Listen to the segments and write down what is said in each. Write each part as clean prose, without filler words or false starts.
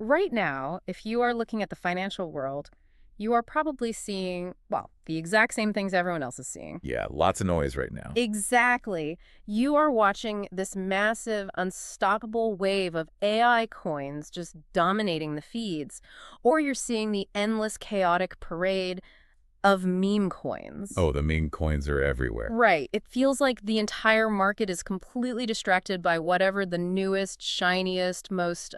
right now, if you are looking at the financial world, you are probably seeing, well, the exact same things everyone else is seeing. Yeah, lots of noise right now. Exactly. You are watching this massive, unstoppable wave of AI coins just dominating the feeds, or you're seeing the endless chaotic parade of meme coins. Oh, the meme coins are everywhere. Right. It feels like the entire market is completely distracted by whatever the newest, shiniest, most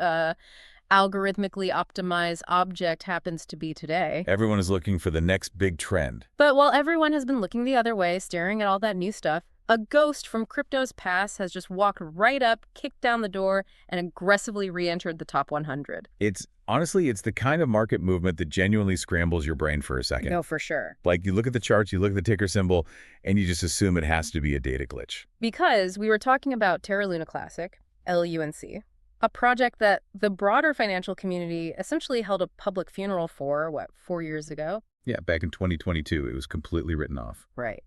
algorithmically optimized object happens to be today. Everyone is looking for the next big trend. But while everyone has been looking the other way, staring at all that new stuff, a ghost from crypto's past has just walked right up, kicked down the door, and aggressively re-entered the top 100. Honestly, it's the kind of market movement that genuinely scrambles your brain for a second. No, for sure. Like, you look at the charts, you look at the ticker symbol, and you just assume it has to be a data glitch. Because we were talking about Terra Luna Classic, LUNC, a project that the broader financial community essentially held a public funeral for, 4 years ago? Yeah, back in 2022, it was completely written off. Right.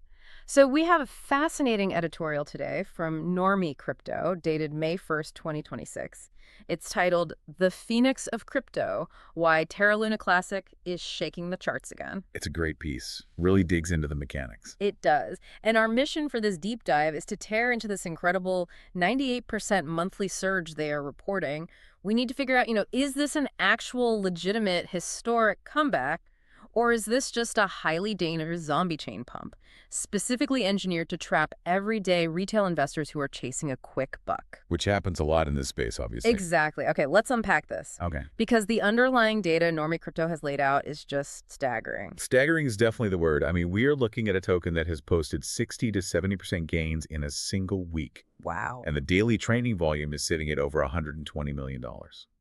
So we have a fascinating editorial today from Normie Crypto, dated May 1st, 2026. It's titled, "The Phoenix of Crypto, Why Terra Luna Classic is Shaking the Charts Again." It's a great piece. Really digs into the mechanics. It does. And our mission for this deep dive is to tear into this incredible 98% monthly surge they are reporting. We need to figure out, is this an actual legitimate historic comeback? Or is this just a highly dangerous zombie chain pump, specifically engineered to trap everyday retail investors who are chasing a quick buck? Which happens a lot in this space, obviously. Exactly. Okay, let's unpack this. Okay. Because the underlying data Normie Crypto has laid out is just staggering. Staggering is definitely the word. I mean, we are looking at a token that has posted 60 to 70% gains in a single week. Wow. And the daily trading volume is sitting at over $120 million.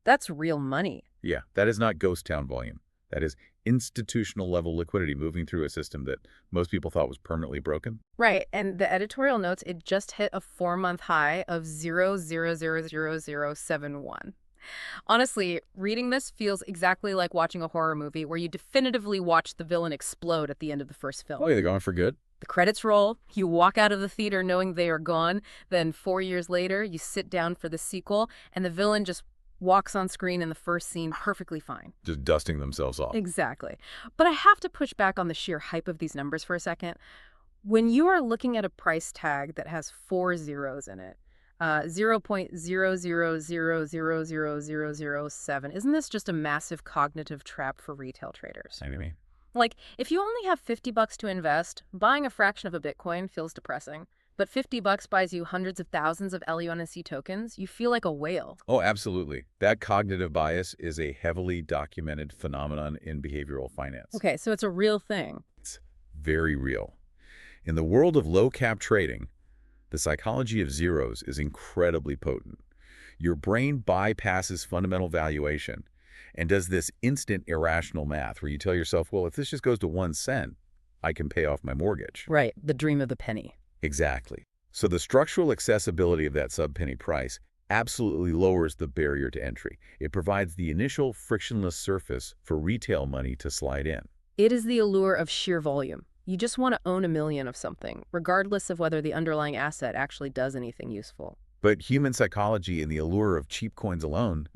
That's real money. Yeah, that is not ghost town volume. That is institutional level liquidity moving through a system that most people thought was permanently broken. Right, and the editorial notes, it just hit a 4-month high of 0.000071. Honestly, reading this feels exactly like watching a horror movie where you definitively watch the villain explode at the end of the first film. Oh, yeah, they're going for good. The credits roll, you walk out of the theater knowing they are gone, then 4 years later, you sit down for the sequel, and the villain just walks on screen in the first scene perfectly fine. Just dusting themselves off. Exactly. But I have to push back on the sheer hype of these numbers for a second. When you are looking at a price tag that has 4 zeros in it, 0.0000007, isn't this just a massive cognitive trap for retail traders? I mean, Like, if you only have $50 to invest, buying a fraction of a Bitcoin feels depressing. But $50 buys you hundreds of thousands of LUNC tokens, you feel like a whale. oh, absolutely. That cognitive bias is a heavily documented phenomenon in behavioral finance. Okay, so it's a real thing. It's very real. In the world of low-cap trading, the psychology of zeros is incredibly potent. Your brain bypasses fundamental valuation and does this instant irrational math where you tell yourself, well, if this just goes to 1 cent, I can pay off my mortgage. Right, the dream of the penny. Exactly. So the structural accessibility of that sub-penny price absolutely lowers the barrier to entry. It provides the initial frictionless surface for retail money to slide in. It is the allure of sheer volume. You just want to own 1 million of something, regardless of whether the underlying asset actually does anything useful. But human psychology and the allure of cheap coins alone,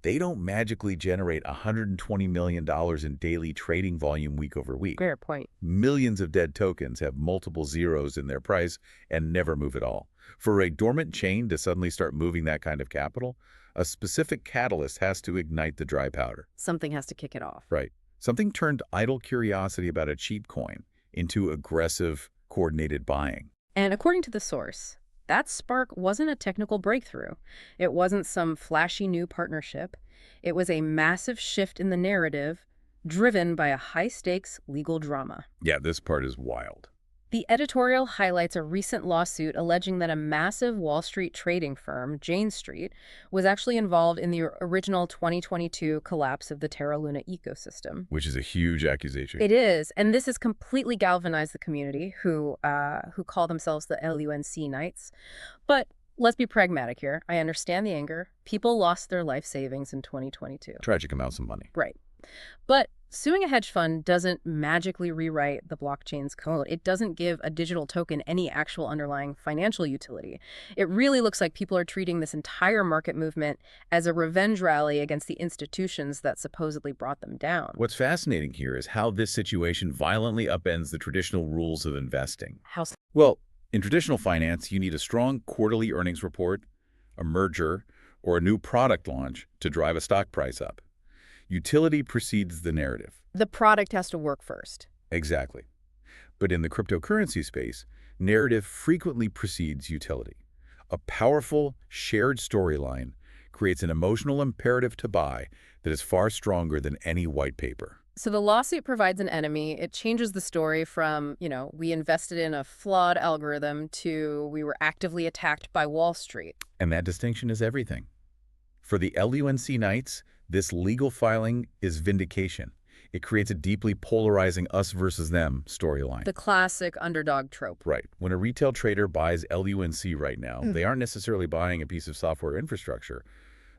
they don't magically generate $120 million in daily trading volume week over week. Fair point. Millions of dead tokens have multiple zeros in their price and never move at all. For a dormant chain to suddenly start moving that kind of capital, a specific catalyst has to ignite the dry powder. Something has to kick it off. Right. Something turned idle curiosity about a cheap coin into aggressive, coordinated buying. And according to the source, that spark wasn't a technical breakthrough. It wasn't some flashy new partnership. It was a massive shift in the narrative driven by a high-stakes legal drama. Yeah, this part is wild. The editorial highlights a recent lawsuit alleging that a massive Wall Street trading firm, Jane Street, was actually involved in the original 2022 collapse of the Terra Luna ecosystem. Which is a huge accusation. It is, and this has completely galvanized the community, who call themselves the LUNC Knights. But let's be pragmatic here. I understand the anger. People lost their life savings in 2022. Tragic amounts of money. Right. But Suing a hedge fund doesn't magically rewrite the blockchain's code. It doesn't give a digital token any actual underlying financial utility. It really looks like people are treating this entire market movement as a revenge rally against the institutions that supposedly brought them down. What's fascinating here is how this situation violently upends the traditional rules of investing. How Well, in traditional finance, you need a strong quarterly earnings report, a merger, or a new product launch to drive a stock price up. Utility precedes the narrative. the product has to work first. Exactly. But in the cryptocurrency space, narrative frequently precedes utility. A powerful, shared storyline creates an emotional imperative to buy that is far stronger than any white paper. So the lawsuit provides an enemy. It changes the story from, we invested in a flawed algorithm to we were actively attacked by Wall Street. And that distinction is everything. For the LUNC Knights, this legal filing is vindication. It creates a deeply polarizing us versus them storyline. The classic underdog trope. Right. When a retail trader buys LUNC right now, they aren't necessarily buying a piece of software infrastructure.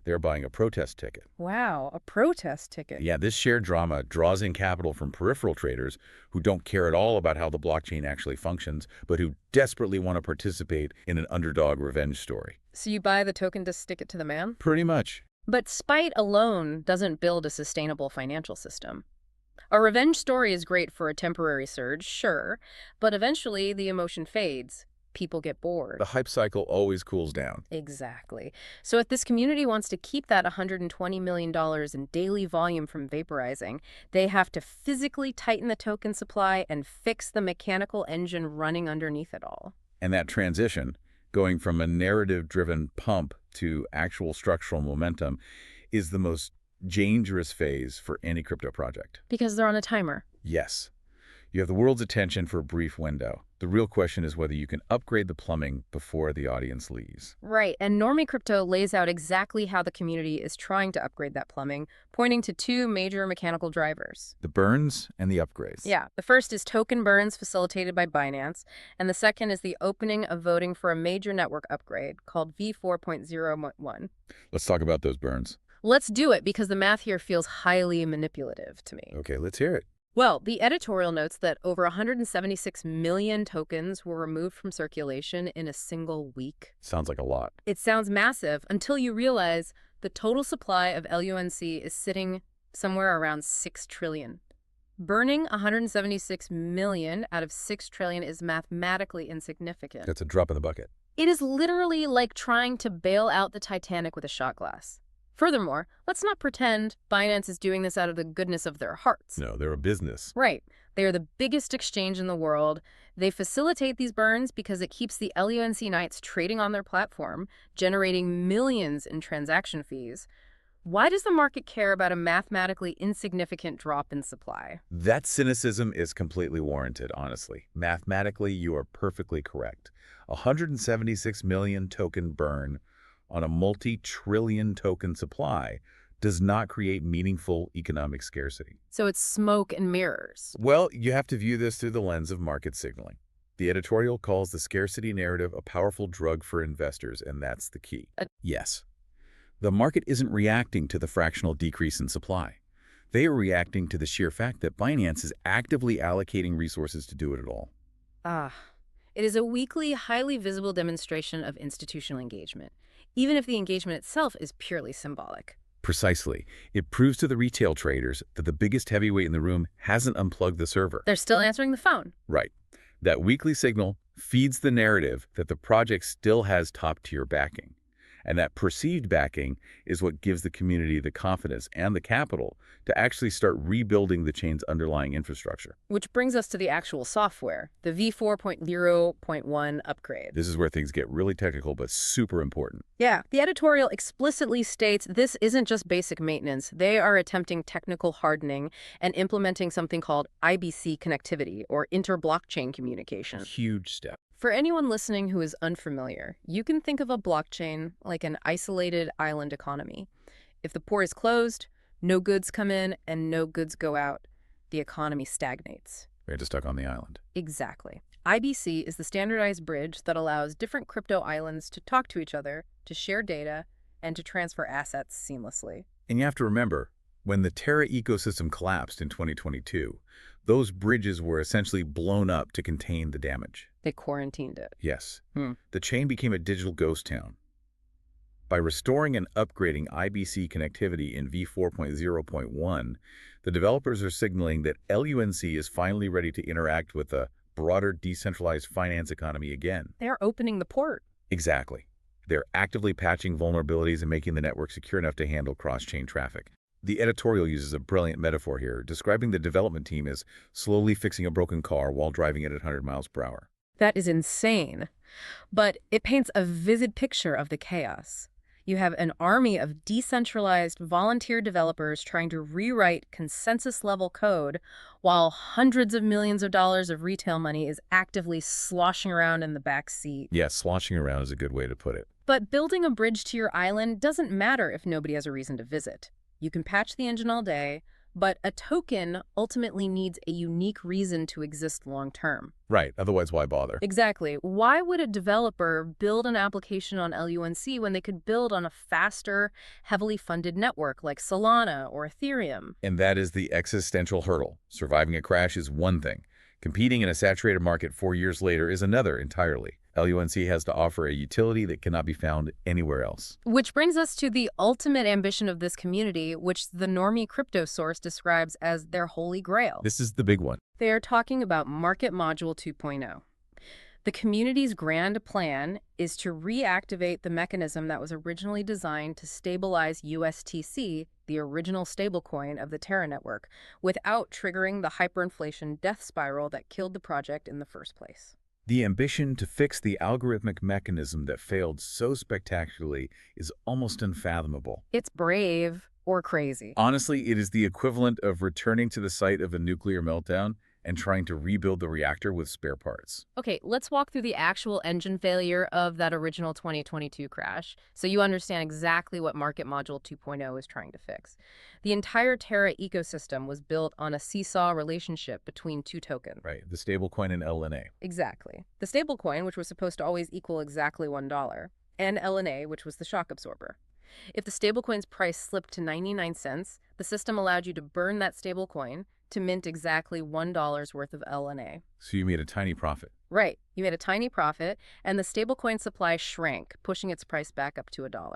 They're buying a protest ticket. Wow, a protest ticket. Yeah, this shared drama draws in capital from peripheral traders who don't care at all about how the blockchain actually functions, but who desperately want to participate in an underdog revenge story. So you buy the token to stick it to the man? Pretty much. But spite alone doesn't build a sustainable financial system. A revenge story is great for a temporary surge, sure, but eventually the emotion fades. People get bored. The hype cycle always cools down. Exactly. So if this community wants to keep that $120 million in daily volume from vaporizing, they have to physically tighten the token supply and fix the mechanical engine running underneath it all. And that transition, going from a narrative-driven pump to actual structural momentum, is the most dangerous phase for any crypto project. Because they're on a timer. Yes. You have the world's attention for a brief window. The real question is whether you can upgrade the plumbing before the audience leaves. Right, and Normie Crypto lays out exactly how the community is trying to upgrade that plumbing, pointing to two major mechanical drivers. The burns and the upgrades. Yeah, the first is token burns facilitated by Binance, and the second is the opening of voting for a major network upgrade called V4.01. Let's talk about those burns. Let's do it because the math here feels highly manipulative to me. Okay, let's hear it. Well, the editorial notes that over 176 million tokens were removed from circulation in a single week. Sounds like a lot. It sounds massive until you realize the total supply of LUNC is sitting somewhere around 6 trillion. Burning 176 million out of 6 trillion is mathematically insignificant. That's a drop in the bucket. It is literally like trying to bail out the Titanic with a shot glass. Furthermore, let's not pretend Binance is doing this out of the goodness of their hearts. No, they're a business. Right. They are the biggest exchange in the world. They facilitate these burns because it keeps the LUNC Knights trading on their platform, generating millions in transaction fees. Why does the market care about a mathematically insignificant drop in supply? That cynicism is completely warranted, honestly. Mathematically, you are perfectly correct. 176 million token burn on a multi-trillion token supply does not create meaningful economic scarcity. So it's smoke and mirrors. Well, you have to view this through the lens of market signaling. The editorial calls the scarcity narrative a powerful drug for investors, and that's the key. Yes. The market isn't reacting to the fractional decrease in supply. They are reacting to the sheer fact that Binance is actively allocating resources to do it at all. It is a weekly, highly visible demonstration of institutional engagement, even if the engagement itself is purely symbolic. Precisely. It proves to the retail traders that the biggest heavyweight in the room hasn't unplugged the server. They're still answering the phone. Right. That weekly signal feeds the narrative that the project still has top-tier backing. And that perceived backing is what gives the community the confidence and the capital to actually start rebuilding the chain's underlying infrastructure. Which brings us to the actual software, the V4.0.1 upgrade. This is where things get really technical, but super important. Yeah, the editorial explicitly states this isn't just basic maintenance. They are attempting technical hardening and implementing something called IBC connectivity, or inter-blockchain communication. Huge step. For anyone listening who is unfamiliar, you can think of a blockchain like an isolated island economy. If the port is closed, no goods come in and no goods go out. The economy stagnates. We're just stuck on the island. Exactly. IBC is the standardized bridge that allows different crypto islands to talk to each other, to share data, and to transfer assets seamlessly. And you have to remember, When the Terra ecosystem collapsed in 2022, those bridges were essentially blown up to contain the damage. They quarantined it. Yes, Hmm. the chain became a digital ghost town. By restoring and upgrading IBC connectivity in v4.0.1, the developers are signaling that LUNC is finally ready to interact with a broader decentralized finance economy again. They're opening the port. Exactly. They're actively patching vulnerabilities and making the network secure enough to handle cross-chain traffic. The editorial uses a brilliant metaphor here, describing the development team as slowly fixing a broken car while driving it at 100 miles per hour. That is insane. But it paints a vivid picture of the chaos. You have an army of decentralized volunteer developers trying to rewrite consensus-level code while hundreds of millions of dollars of retail money is actively sloshing around in the back seat. Yes, sloshing around is a good way to put it. But building a bridge to your island doesn't matter if nobody has a reason to visit. You can patch the engine all day, but a token ultimately needs a unique reason to exist long-term. Right, otherwise why bother? Exactly. Why would a developer build an application on LUNC when they could build on a faster, heavily funded network like Solana or Ethereum? And that is the existential hurdle. Surviving a crash is one thing. Competing in a saturated market 4 years later is another entirely. LUNC has to offer a utility that cannot be found anywhere else. Which brings us to the ultimate ambition of this community, which the normie crypto source describes as their holy grail. This is the big one. They are talking about Market Module 2.0. The community's grand plan is to reactivate the mechanism that was originally designed to stabilize USTC, the original stablecoin of the Terra network, without triggering the hyperinflation death spiral that killed the project in the first place. The ambition to fix the algorithmic mechanism that failed so spectacularly is almost unfathomable. It's brave or crazy. Honestly, it is the equivalent of returning to the site of a nuclear meltdown and trying to rebuild the reactor with spare parts. Okay, let's walk through the actual engine failure of that original 2022 crash so you understand exactly what Market Module 2.0 is trying to fix. The entire Terra ecosystem was built on a seesaw relationship between two tokens. Right, the stablecoin and LNA. Exactly. The stablecoin, which was supposed to always equal exactly $1, and LNA, which was the shock absorber. If the stablecoin's price slipped to 99 cents, the system allowed you to burn that stablecoin to mint exactly $1 worth of LNA. So you made a tiny profit. Right. You made a tiny profit, and the stablecoin supply shrank, pushing its price back up to $1.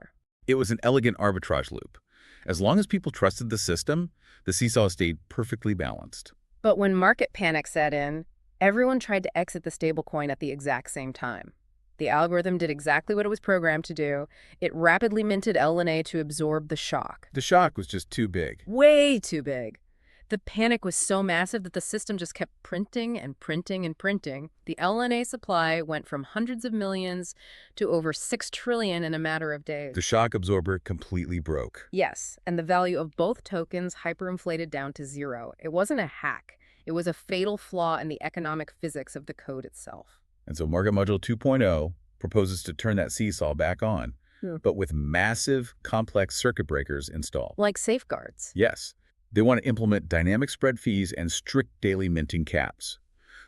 It was an elegant arbitrage loop. As long as people trusted the system, the seesaw stayed perfectly balanced. But when market panic set in, everyone tried to exit the stablecoin at the exact same time. The algorithm did exactly what it was programmed to do. It rapidly minted LNA to absorb the shock. The shock was just too big. Way too big. The panic was so massive that the system just kept printing and printing and printing. The LNA supply went from hundreds of millions to over 6 trillion in a matter of days. The shock absorber completely broke. Yes, and the value of both tokens hyperinflated down to zero. It wasn't a hack. It was a fatal flaw in the economic physics of the code itself. And so Market Module 2.0 proposes to turn that seesaw back on, but with massive, complex circuit breakers installed. Like safeguards. Yes. They want to implement dynamic spread fees and strict daily minting caps.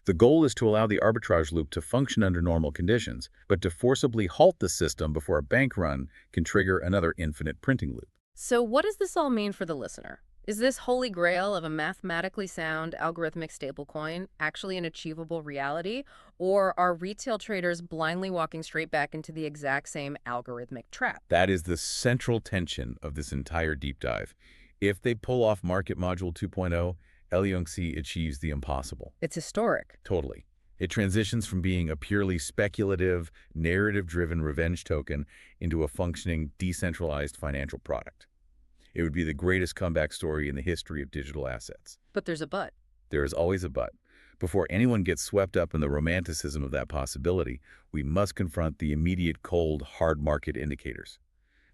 The goal is to allow the arbitrage loop to function under normal conditions, but to forcibly halt the system before a bank run can trigger another infinite printing loop. So what does this all mean for the listener? Is this holy grail of a mathematically sound algorithmic stablecoin actually an achievable reality, or are retail traders blindly walking straight back into the exact same algorithmic trap? That is the central tension of this entire deep dive. If they pull off Market Module 2.0, LUNC achieves the impossible. It's historic. Totally. It transitions from being a purely speculative, narrative-driven revenge token into a functioning, decentralized financial product. It would be the greatest comeback story in the history of digital assets. But there's a but. There is always a but. Before anyone gets swept up in the romanticism of that possibility, we must confront the immediate cold, hard market indicators.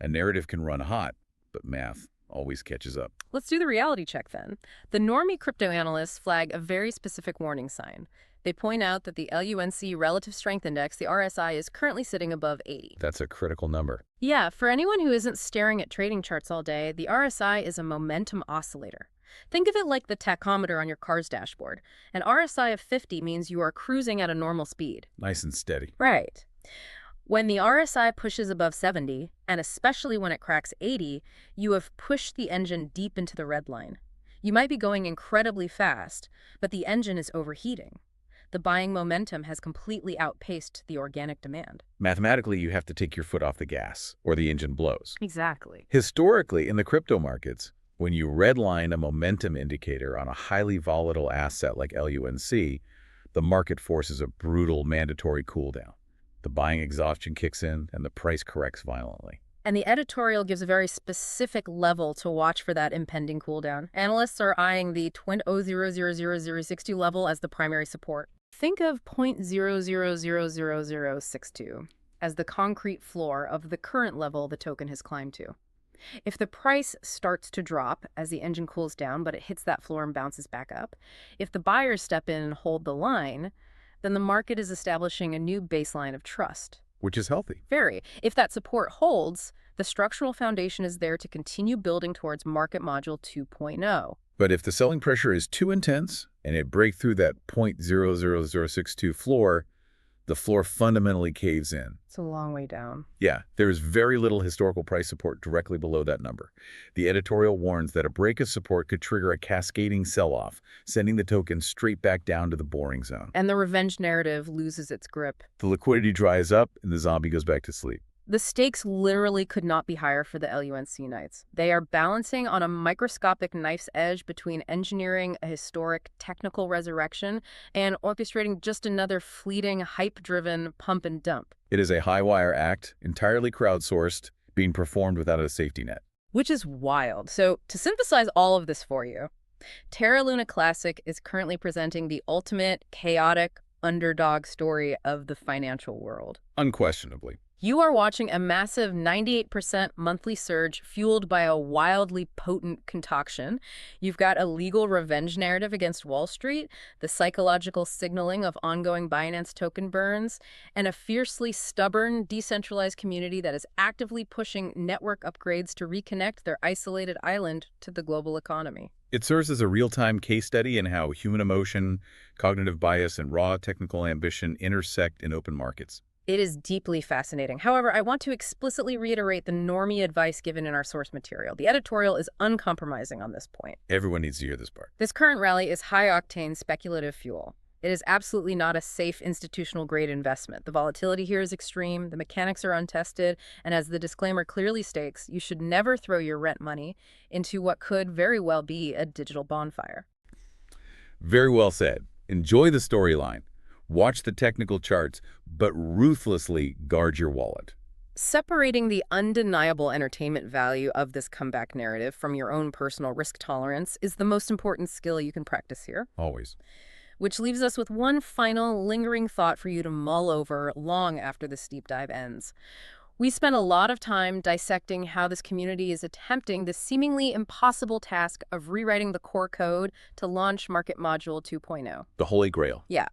A narrative can run hot, but math always catches up. Let's do the reality check then. The normie crypto analysts flag a very specific warning sign. They point out that the LUNC Relative Strength Index, the RSI, is currently sitting above 80. That's a critical number. Yeah, for anyone who isn't staring at trading charts all day, the RSI is a momentum oscillator. Think of it like the tachometer on your car's dashboard. An RSI of 50 means you are cruising at a normal speed. Nice and steady. Right. When the RSI pushes above 70, and especially when it cracks 80, you have pushed the engine deep into the red line. You might be going incredibly fast, but the engine is overheating. The buying momentum has completely outpaced the organic demand. Mathematically, you have to take your foot off the gas, or the engine blows. Exactly. Historically, in the crypto markets, when you redline a momentum indicator on a highly volatile asset like LUNC, the market forces a brutal mandatory cooldown. The buying exhaustion kicks in, and the price corrects violently. And the editorial gives a very specific level to watch for that impending cooldown. Analysts are eyeing the 0.000062 level as the primary support. Think of 0.000062 as the concrete floor of the current level the token has climbed to. If the price starts to drop as the engine cools down, but it hits that floor and bounces back up, if the buyers step in and hold the line, then the market is establishing a new baseline of trust. Which is healthy. Very. If that support holds, the structural foundation is there to continue building towards market module 2.0. But if the selling pressure is too intense and it breaks through that 0.00062 floor, the floor fundamentally caves in. It's a long way down. Yeah, there is very little historical price support directly below that number. The editorial warns that a break of support could trigger a cascading sell-off, sending the token straight back down to the boring zone. And the revenge narrative loses its grip. The liquidity dries up and the zombie goes back to sleep. The stakes literally could not be higher for the LUNC Knights. They are balancing on a microscopic knife's edge between engineering a historic technical resurrection and orchestrating just another fleeting, hype-driven pump and dump. It is a high-wire act, entirely crowdsourced, being performed without a safety net. Which is wild. So to synthesize all of this for you, Terra Luna Classic is currently presenting the ultimate chaotic underdog story of the financial world. Unquestionably. You are watching a massive 98% monthly surge fueled by a wildly potent concoction. You've got a legal revenge narrative against Wall Street, the psychological signaling of ongoing Binance token burns, and a fiercely stubborn, decentralized community that is actively pushing network upgrades to reconnect their isolated island to the global economy. It serves as a real-time case study in how human emotion, cognitive bias, and raw technical ambition intersect in open markets. It is deeply fascinating. However, I want to explicitly reiterate the normie advice given in our source material. The editorial is uncompromising on this point. Everyone needs to hear this part. This current rally is high-octane speculative fuel. It is absolutely not a safe institutional-grade investment. The volatility here is extreme, the mechanics are untested, and as the disclaimer clearly states, you should never throw your rent money into what could very well be a digital bonfire. Very well said. Enjoy the storyline. Watch the technical charts, but ruthlessly guard your wallet. Separating the undeniable entertainment value of this comeback narrative from your own personal risk tolerance is the most important skill you can practice here. Always. Which leaves us with one final lingering thought for you to mull over long after this deep dive ends. We spent a lot of time dissecting how this community is attempting the seemingly impossible task of rewriting the core code to launch Market Module 2.0. The Holy Grail. Yeah.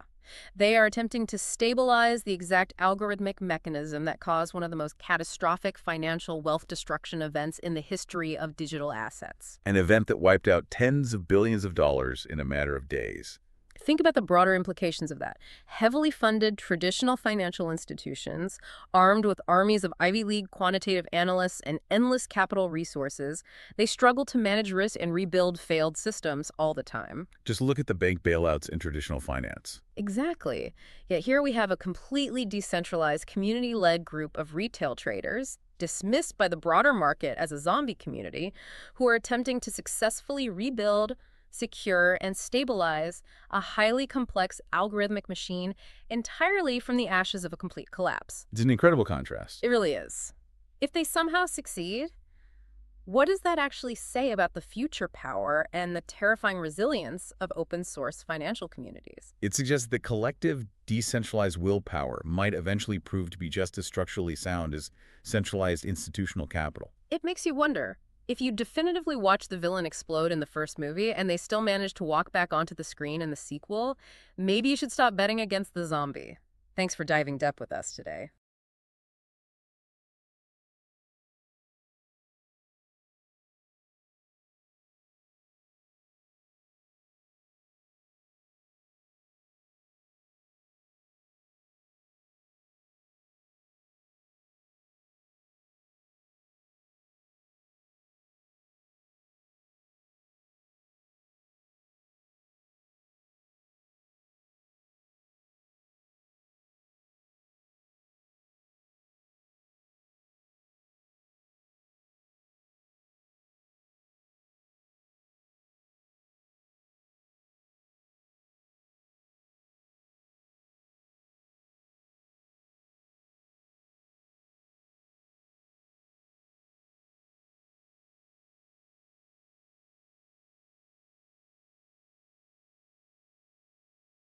They are attempting to stabilize the exact algorithmic mechanism that caused one of the most catastrophic financial wealth destruction events in the history of digital assets. An event that wiped out tens of billions of dollars in a matter of days. Think about the broader implications of that. Heavily funded traditional financial institutions, armed with armies of Ivy League quantitative analysts and endless capital resources, they struggle to manage risk and rebuild failed systems all the time. Just look at the bank bailouts in traditional finance. Exactly. Yet here we have a completely decentralized, community-led group of retail traders, dismissed by the broader market as a zombie community, who are attempting to successfully rebuild, secure, and stabilize a highly complex algorithmic machine entirely from the ashes of a complete collapse. It's an incredible contrast. It really is. If they somehow succeed, what does that actually say about the future power and the terrifying resilience of open source financial communities? It suggests that collective, decentralized willpower might eventually prove to be just as structurally sound as centralized institutional capital. It makes you wonder, if you definitively watch the villain explode in the first movie and they still manage to walk back onto the screen in the sequel, maybe you should stop betting against the zombie. Thanks for diving deep with us today.